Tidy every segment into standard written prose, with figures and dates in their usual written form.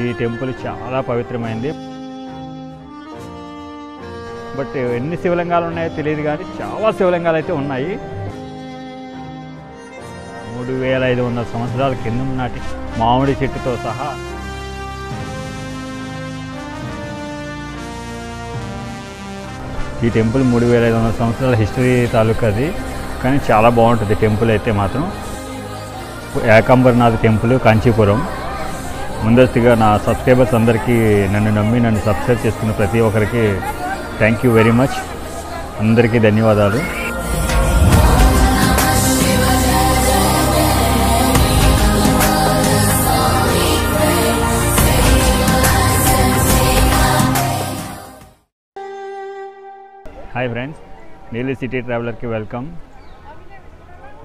ఈ టెంపుల్ చాలా పవిత్రమైంది. బట్ ఎన్ని శివలింగాలు ఉన్నాయో తెలియదు, కానీ చాలా శివలింగాలు అయితే ఉన్నాయి. 3500 సంవత్సరాల కింద నాటి మామిడి చెట్టుతో సహా ఈ టెంపుల్ 3500 సంవత్సరాల హిస్టరీ తాలూకాది. కానీ చాలా బాగుంటుంది టెంపుల్ అయితే మాత్రం. ఏకాంబరనాథ్ టెంపుల్, కాంచీపురం. ముందస్తుగా నా సబ్స్క్రైబర్స్ అందరికీ, నన్ను నమ్మి నన్ను సబ్స్క్రైబ్ చేసుకున్న ప్రతి ఒక్కరికి థ్యాంక్ యూ వెరీ మచ్. అందరికీ ధన్యవాదాలు. హాయ్ ఫ్రెండ్స్, నీలి సిటీ ట్రావెలర్కి వెల్కమ్.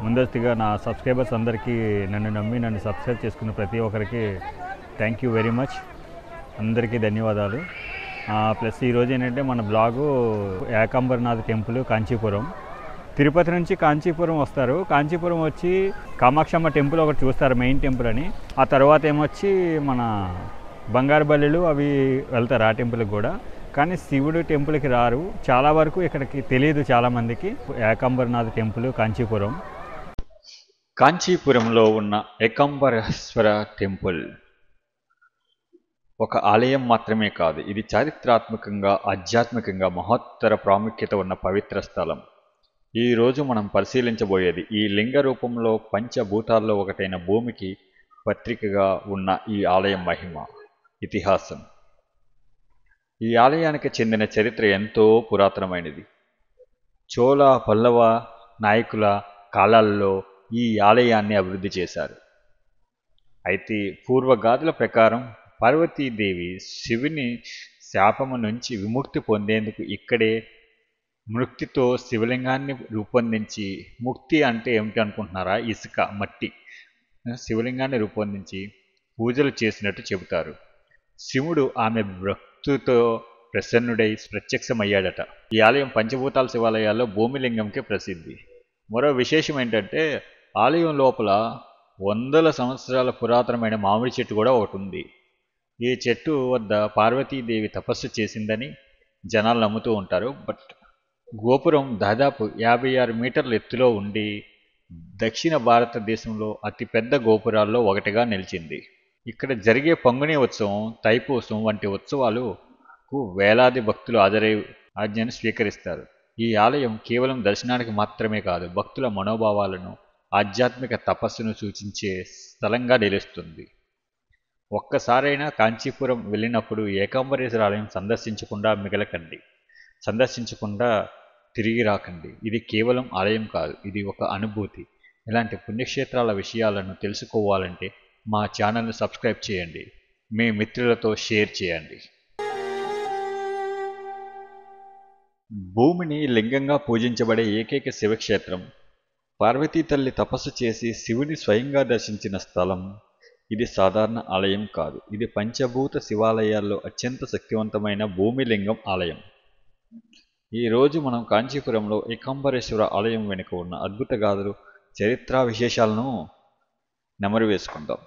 ముందస్తుగా నా సబ్స్క్రైబర్స్ అందరికీ, నన్ను నమ్మి నన్ను సబ్స్క్రైబ్ చేసుకున్న ప్రతి ఒక్కరికి థ్యాంక్ యూ వెరీ మచ్. అందరికీ ధన్యవాదాలు. ప్లస్ ఈరోజు ఏంటంటే మన బ్లాగు ఏకాంబరనాథ్ టెంపుల్, కాంచీపురం. తిరుపతి నుంచి కాంచీపురం వస్తారు. కాంచీపురం వచ్చి కామాక్షమ్మ టెంపుల్ ఒకటి చూస్తారు, మెయిన్ టెంపుల్ అని. ఆ తర్వాత ఏమొచ్చి మన బంగారు బల్లెలు అవి వెళ్తారు ఆ టెంపుల్కి కూడా. కానీ శివుడు టెంపుల్కి రారు. చాలా వరకు ఇక్కడికి తెలియదు చాలామందికి. ఏకాంబరనాథ్ టెంపుల్, కాంచీపురం. కాంచీపురంలో ఉన్న ఏకాంబరేశ్వర టెంపుల్ ఒక ఆలయం మాత్రమే కాదు, ఇది చారిత్రాత్మకంగా, ఆధ్యాత్మికంగా మహత్తర ప్రాముఖ్యత ఉన్న పవిత్ర స్థలం. ఈరోజు మనం పరిశీలించబోయేది ఈ లింగ రూపంలో పంచభూతాల్లో ఒకటైన భూమికి పత్రికగా ఉన్న ఈ ఆలయం మహిమ, ఇతిహాసం. ఈ ఆలయానికి చెందిన చరిత్ర ఎంతో పురాతనమైనది. చోళ, పల్లవ నాయకుల కాలాల్లో ఈ ఆలయాన్ని అభివృద్ధి చేశారు. అయితే పూర్వగాథల ప్రకారం పార్వతీదేవి శివుని శాపము నుంచి విముక్తి పొందేందుకు ఇక్కడే మృక్తితో శివలింగాన్ని రూపొందించి, ముక్తి అంటే ఏమిటి అనుకుంటున్నారా? ఇసుక, మట్టి. శివలింగాన్ని రూపొందించి పూజలు చేసినట్టు చెబుతారు. శివుడు ఆమె భక్తుతో ప్రసన్నుడై ప్రత్యక్షమయ్యాడట. ఈ ఆలయం పంచభూతాల శివాలయాల్లో భూమిలింగంకి ప్రసిద్ధి. మరో విశేషం ఏంటంటే ఆలయం లోపల 100 సంవత్సరాల పురాతనమైన మామిడి చెట్టు కూడా ఒకటి ఉంది. ఈ చెట్టు వద్ద పార్వతీదేవి తపస్సు చేసిందని జనాలు నమ్ముతూ ఉంటారు. బట్ గోపురం దాదాపు 56 మీటర్ల ఎత్తులో ఉండి దక్షిణ భారతదేశంలో అతిపెద్ద గోపురాల్లో ఒకటిగా నిలిచింది. ఇక్కడ జరిగే పంగుని ఉత్సవం, తైపూసం వంటి ఉత్సవాలకు వేలాది భక్తులు హాజరై ఆజ్ఞను స్వీకరిస్తారు. ఈ ఆలయం కేవలం దర్శనానికి మాత్రమే కాదు, భక్తుల మనోభావాలను, ఆధ్యాత్మిక తపస్సును సూచించే స్థలంగా నిలుస్తుంది. ఒక్కసారైనా కాంచీపురం వెళ్ళినప్పుడు ఏకాంబరేశ్వర ఆలయం సందర్శించకుండా మిగలకండి, సందర్శించకుండా తిరిగి రాకండి. ఇది కేవలం ఆలయం కాదు, ఇది ఒక అనుభూతి. ఇలాంటి పుణ్యక్షేత్రాల విషయాలను తెలుసుకోవాలంటే మా ఛానల్ను సబ్స్క్రైబ్ చేయండి, మీ మిత్రులతో షేర్ చేయండి. భూమిని లింగంగా పూజించబడే ఏకైక శివక్షేత్రం, పార్వతీ తల్లి తపస్సు చేసి శివుని స్వయంగా దర్శించిన స్థలం. ఇది సాధారణ ఆలయం కాదు, ఇది పంచభూత శివాలయాల్లో అత్యంత శక్తివంతమైన భూమిలింగం ఆలయం. ఈరోజు మనం కాంచీపురంలో ఏకాంబరేశ్వర ఆలయం వెనుక ఉన్న అద్భుత గాథలు, చరిత్రా విశేషాలను నెమరు వేసుకుందాం.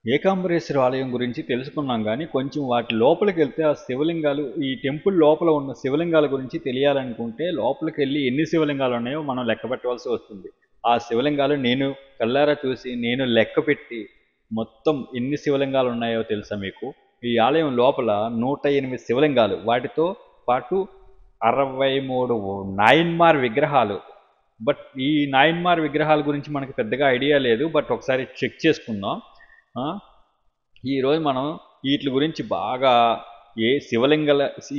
ఏకాంబరేశ్వర ఆలయం గురించి తెలుసుకున్నాం, కానీ కొంచెం వాటి లోపలికి వెళ్తే ఆ శివలింగాలు, ఈ టెంపుల్ లోపల ఉన్న శివలింగాల గురించి తెలియాలనుకుంటే లోపలికి వెళ్ళి ఎన్ని శివలింగాలు ఉన్నాయో మనం లెక్క పెట్టవలసి వస్తుంది. ఆ శివలింగాలు నేను కళ్ళారా చూసి, నేను లెక్క పెట్టి మొత్తం ఎన్ని శివలింగాలు ఉన్నాయో తెలుసా మీకు? ఈ ఆలయం లోపల 108 శివలింగాలు, వాటితో పాటు 63 నాయన్మార్ విగ్రహాలు. బట్ ఈ నాయన్మార్ విగ్రహాల గురించి మనకి పెద్దగా ఐడియా లేదు, బట్ ఒకసారి చెక్ చేసుకుందాం. ఈరోజు మనం వీటి గురించి బాగా,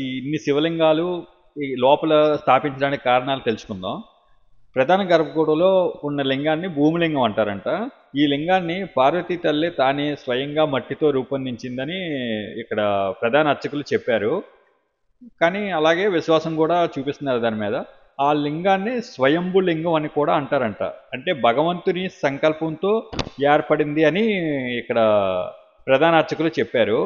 ఇన్ని శివలింగాలు ఈ లోపల స్థాపించడానికి కారణాలు తెలుసుకుందాం. ప్రధాన గర్భగుడిలో ఉన్న లింగాన్ని భూమిలింగం అంటారంట. ఈ లింగాన్ని పార్వతీ తల్లి తానే స్వయంగా మట్టితో రూపొందించిందని ఇక్కడ ప్రధాన అర్చకులు చెప్పారు. కానీ అలాగే విశ్వాసం కూడా చూపిస్తున్నారు దాని మీద. ఆ లింగాన్ని స్వయంభు లింగం అని కూడా అంటారంట. అంటే భగవంతుని సంకల్పంతో ఏర్పడింది అని ఇక్కడ ప్రధాన అర్చకులు చెప్పారు.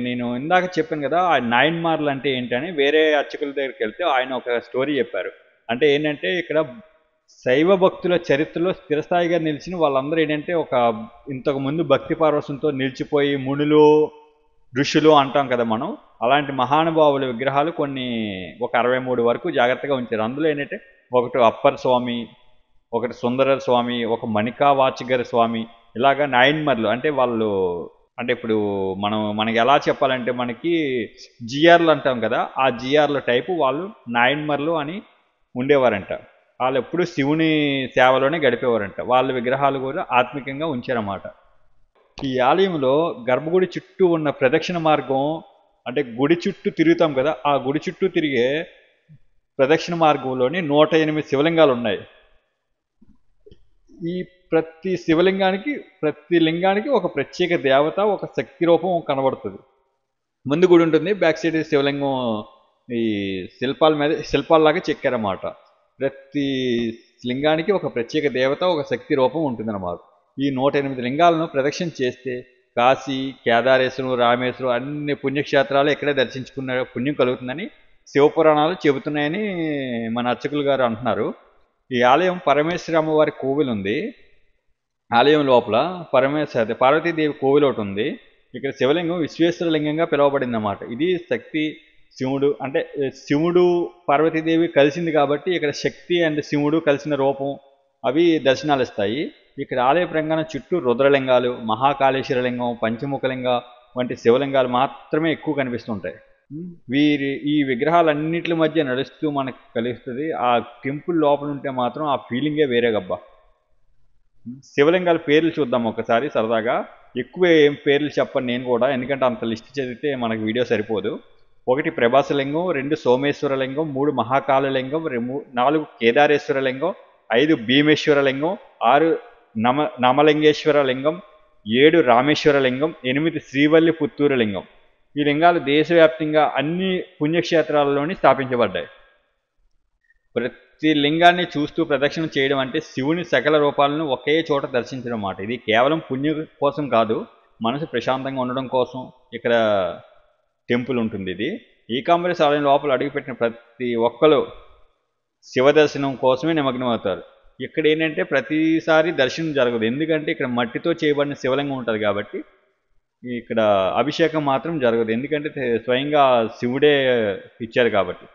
నేను ఇందాక చెప్పాను కదా, ఆ నాయన్మార్లు అంటే ఏంటని వేరే అర్చకుల దగ్గరికి వెళ్తే ఆయన ఒక స్టోరీ చెప్పారు. అంటే ఏంటంటే ఇక్కడ శైవ భక్తుల చరిత్రలో స్థిరస్థాయిగా నిలిచిన వాళ్ళందరూ ఏంటంటే ఇంతకు ముందు భక్తి పారవశంతో నిలిచిపోయి మునులు ఋషులు అంటాం కదా మనం, అలాంటి మహానుభావుల విగ్రహాలు ఒక 63 వరకు జాగ్రత్తగా ఉంచారు. అందులో ఏంటంటే ఒకటి అప్పర్ స్వామి, ఒకటి సుందర స్వామి, ఒక మణికా వాచగర్ స్వామి, ఇలాగా నాయన్మర్లు అంటే వాళ్ళు అంటే ఇప్పుడు మనకి ఎలా చెప్పాలంటే మనకి జిఆర్లు అంటాం కదా, ఆ జిఆర్ల టైపు వాళ్ళు నాయన్మర్లు అని ఉండేవారంట. వాళ్ళు ఎప్పుడు శివుని సేవలోనే గడిపేవారంట. వాళ్ళ విగ్రహాలు కూడా ఆత్మికంగా ఉంచారన్నమాట. ఈ ఆలయంలో గర్భగుడి చుట్టూ ఉన్న ప్రదక్షిణ మార్గం అంటే గుడి చుట్టూ తిరుగుతాం కదా, ఆ గుడి చుట్టూ తిరిగే ప్రదక్షిణ మార్గంలోని 108 శివలింగాలు ఉన్నాయి. ఈ ప్రతి లింగానికి ఒక ప్రత్యేక దేవత, ఒక శక్తి రూపం కనబడుతుంది. ముందు గుడి ఉంటుంది, బ్యాక్ సైడ్ శివలింగం ఈ శిల్పాల్లాగా చెక్కారన్నమాట. ప్రతి లింగానికి ఒక ప్రత్యేక దేవత, ఒక శక్తి రూపం ఉంటుందన్నమాట. ఈ 108 లింగాలను ప్రదక్షిణ చేస్తే కాశీ, కేదారేశ్వరం, రామేశ్వరం అన్ని పుణ్యక్షేత్రాలు ఇక్కడే దర్శించుకున్న పుణ్యం కలుగుతుందని శివపురాణాలు చెబుతున్నాయని మన అర్చకులు గారు అంటున్నారు. ఈ ఆలయం పరమేశ్వర అమ్మవారి కోవిల్ ఉంది. ఆలయం లోపల పార్వతీదేవి కోవిల్ ఒకటి ఉంది. ఇక్కడ శివలింగం విశ్వేశ్వర లింగంగా పిలువబడింది అన్నమాట. ఇది శక్తి శివుడు అంటే శివుడు పార్వతీదేవి కలిసింది కాబట్టి ఇక్కడ శక్తి అండ్ శివుడు కలిసిన రూపం అవి దర్శనాలు ఇస్తాయి. ఇక్కడ ఆలయ ప్రాంగణం చుట్టూ రుద్రలింగాలు, మహాకాళేశ్వర లింగం, పంచముఖలింగ వంటి శివలింగాలు మాత్రమే ఎక్కువ కనిపిస్తుంటాయి. ఈ విగ్రహాలన్నింటి మధ్య నడుస్తూ మనకు కలుస్తుంది. ఆ టెంపుల్ లోపల ఉంటే మాత్రం ఆ ఫీలింగే వేరే గబ్బా. శివలింగాల పేర్లు చూద్దాం ఒకసారి సరదాగా. ఎక్కువ ఏం పేర్లు చెప్పను నేను కూడా, ఎందుకంటే అంత లిస్ట్ చదివితే మనకు వీడియో సరిపోదు. 1 ప్రభాసలింగం, 2 సోమేశ్వరలింగం, 3 మహాకాళలింగం, 4 కేదారేశ్వరలింగం, 5 భీమేశ్వరలింగం, 6 నమలింగేశ్వరలింగం, 7 రామేశ్వరలింగం, 8 శ్రీవల్లి పుత్తూరు లింగం. ఈ లింగాలు దేశవ్యాప్తంగా అన్ని పుణ్యక్షేత్రాలలోని స్థాపించబడ్డాయి. ప్రతి లింగాన్ని చూస్తూ ప్రదక్షిణ చేయడం అంటే శివుని సకల రూపాలను ఒకే చోట దర్శించడం అన్నమాట. ఇది కేవలం పుణ్యం కోసం కాదు, మనసు ప్రశాంతంగా ఉండడం కోసం ఇక్కడ టెంపుల్ ఉంటుంది. ఇది ఈకాంబరేశ్వర ఆలయం లోపల అడుగుపెట్టిన ప్రతి ఒక్కరు శివ దర్శనం కోసమే నిమగ్నం అవుతారు. ఇక్కడ ఏంటంటే ప్రతిసారి దర్శనం జరగదు, ఎందుకంటే ఇక్కడ మట్టితో చేయబడిన శివలింగం ఉంటుంది కాబట్టి ఇక్కడ అభిషేకం మాత్రం జరగదు, ఎందుకంటే స్వయంగా శివుడే ఇచ్చారు కాబట్టి.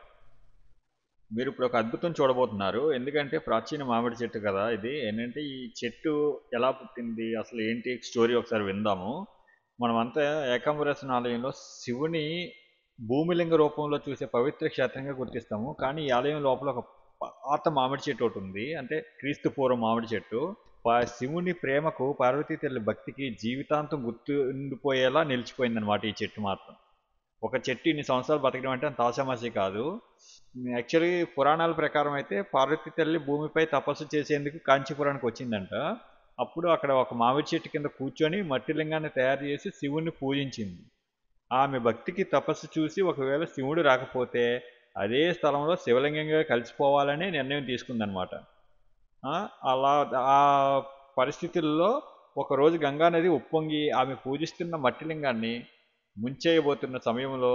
మీరు ఇప్పుడు ఒక అద్భుతం చూడబోతున్నారు, ఎందుకంటే ప్రాచీన మామిడి చెట్టు కదా ఇది. ఏంటంటే ఈ చెట్టు ఎలా పుట్టింది, అసలు ఏంటి స్టోరీ ఒకసారి విందాము. మనమంతా ఏకాంబరేశ్వర ఆలయంలో శివుని భూమిలింగ రూపంలో చూసే పవిత్ర క్షేత్రంగా గుర్తిస్తాము. కానీ ఈ ఆలయం లోపల ఒక పాత మామిడి చెట్టు ఒకటి ఉంది, అంటే క్రీస్తు పూర్వం మామిడి చెట్టు. శివుని ప్రేమకు, పార్వతీ తల్లి భక్తికి జీవితాంతం గుర్తుండిపోయేలా నిలిచిపోయిందనమాట ఈ చెట్టు మాత్రం. ఒక చెట్టు ఇన్ని సంవత్సరాలు బతకడం అంటే అంత ఆషామాషి కాదు. యాక్చువల్లీ పురాణాల ప్రకారం అయితే పార్వతీ తల్లి భూమిపై తపస్సు చేసేందుకు కాంచీపురానికి వచ్చిందంట. అప్పుడు అక్కడ ఒక మామిడి చెట్టు కింద కూర్చొని మట్టి లింగాన్ని తయారు చేసి శివుణ్ణి పూజించింది. ఆమె భక్తికి తపస్సు చూసి ఒకవేళ శివుడు రాకపోతే అదే స్థలంలో శివలింగంగా కలిసిపోవాలనే నిర్ణయం తీసుకుందనమాట. అలా ఆ పరిస్థితుల్లో ఒకరోజు గంగానది ఉప్పొంగి ఆమె పూజిస్తున్న మట్టి లింగాన్ని ముంచేయబోతున్న సమయంలో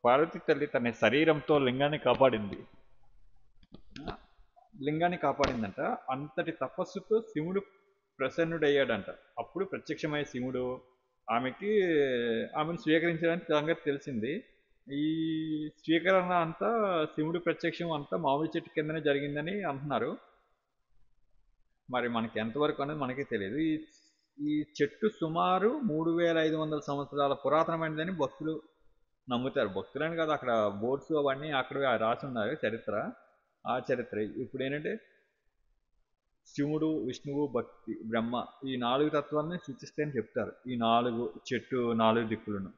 పార్వతీ తల్లి తన శరీరంతో లింగాన్ని కాపాడిందంట. అంతటి తపస్సుతో శివుడు ప్రసన్నుడయ్యాడంట. అప్పుడు ప్రత్యక్షమయ్యే శివుడు ఆమెను స్వీకరించడానికి సంగతి తెలిసింది. ఈ స్వీకరణ అంతా శివుడు ప్రత్యక్షం అంతా మామిడి చెట్టు కిందనే జరిగిందని అంటున్నారు. మరి మనకి ఎంతవరకు అనేది మనకే తెలియదు. ఈ చెట్టు సుమారు 3500 సంవత్సరాల పురాతనమైనదని భక్తులు నమ్ముతారు. భక్తులని కాదు, అక్కడ బోర్డ్స్ అవన్నీ అక్కడ రాసి ఉన్నారు చరిత్ర. ఆ చరిత్ర ఇప్పుడు ఏంటంటే శివుడు, విష్ణువు, భక్తి, బ్రహ్మ ఈ 4 తత్వాలని సూచిస్తాయని చెప్తారు. ఈ 4 చెట్టు 4 దిక్కులను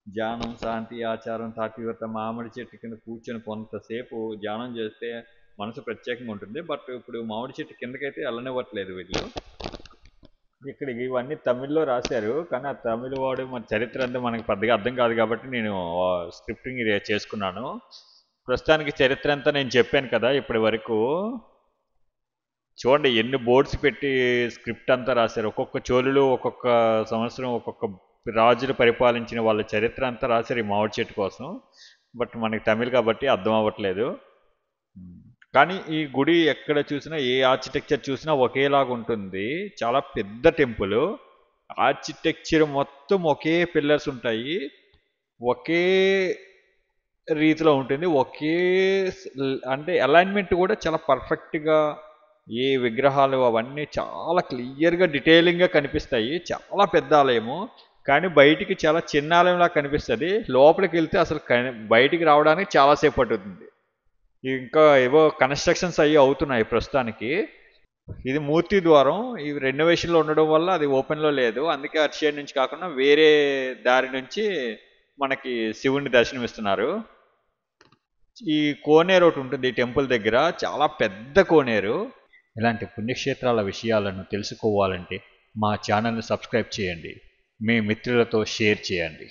ధ్యానం, శాంతి, ఆచారం, తాత్వికత. మామిడి చెట్టు కింద కూర్చొని కొంతసేపు ధ్యానం చేస్తే మనసు ప్రత్యేకంగా ఉంటుంది. బట్ ఇప్పుడు మామిడి చెట్టు కిందకైతే వెళ్ళనివ్వట్లేదు వీళ్ళు. ఇక్కడ ఇవన్నీ తమిళ్లో రాశారు, కానీ ఆ తమిళ వాడు మన చరిత్ర అంతా మనకి పెద్దగా అర్థం కాదు కాబట్టి నేను స్క్రిప్టింగ్ చేసుకున్నాను. ప్రస్తుతానికి చరిత్ర అంతా నేను చెప్పాను కదా ఇప్పటి వరకు. చూడండి ఎన్ని బోర్డ్స్ పెట్టి స్క్రిప్ట్ అంతా రాశారు. ఒక్కొక్క చోళులు ఒక్కొక్క సంవత్సరం ఒక్కొక్క రాజులు పరిపాలించిన వాళ్ళ చరిత్ర అంతా రాశారు ఈ మామిడి చెట్టు కోసం. బట్ మనకి తమిళ్ కాబట్టి అర్థం అవ్వట్లేదు. కానీ ఈ గుడి ఎక్కడ చూసినా ఏ ఆర్కిటెక్చర్ చూసినా ఒకేలాగా ఉంటుంది. చాలా పెద్ద టెంపుల్. ఆర్కిటెక్చర్ మొత్తం ఒకే పిల్లర్స్ ఉంటాయి. ఒకే రీతిలో ఉంటుంది. అంటే అలైన్మెంట్ కూడా చాలా పర్ఫెక్ట్గా, ఏ విగ్రహాలు అవన్నీ చాలా క్లియర్గా డీటెయిలింగ్గా కనిపిస్తాయి. చాలా పెద్ద ఆలయము, కానీ బయటికి చాలా చిన్న ఆలయంలా కనిపిస్తుంది. లోపలికి వెళ్తే అసలు బయటికి రావడానికి చాలాసేపు పడుతుంది. ఇంకా ఏవో కన్స్ట్రక్షన్స్ అయ్యి అవుతున్నాయి ప్రస్తుతానికి. ఇది మూర్తి ద్వారం. ఇవి రెనోవేషన్లో ఉండడం వల్ల అది ఓపెన్లో లేదు. అందుకే అటు సైడ్ నుంచి కాకుండా వేరే దారి నుంచి మనకి శివుని దర్శనం ఇస్తున్నారు. ఈ కోనేరు ఒకటి ఉంటుంది ఈ టెంపుల్ దగ్గర, చాలా పెద్ద కోనేరు. ఇలాంటి పుణ్యక్షేత్రాల విషయాలను తెలుసుకోవాలంటే మా ఛానల్ని సబ్స్క్రైబ్ చేయండి, మీ మిత్రులతో షేర్ చేయండి.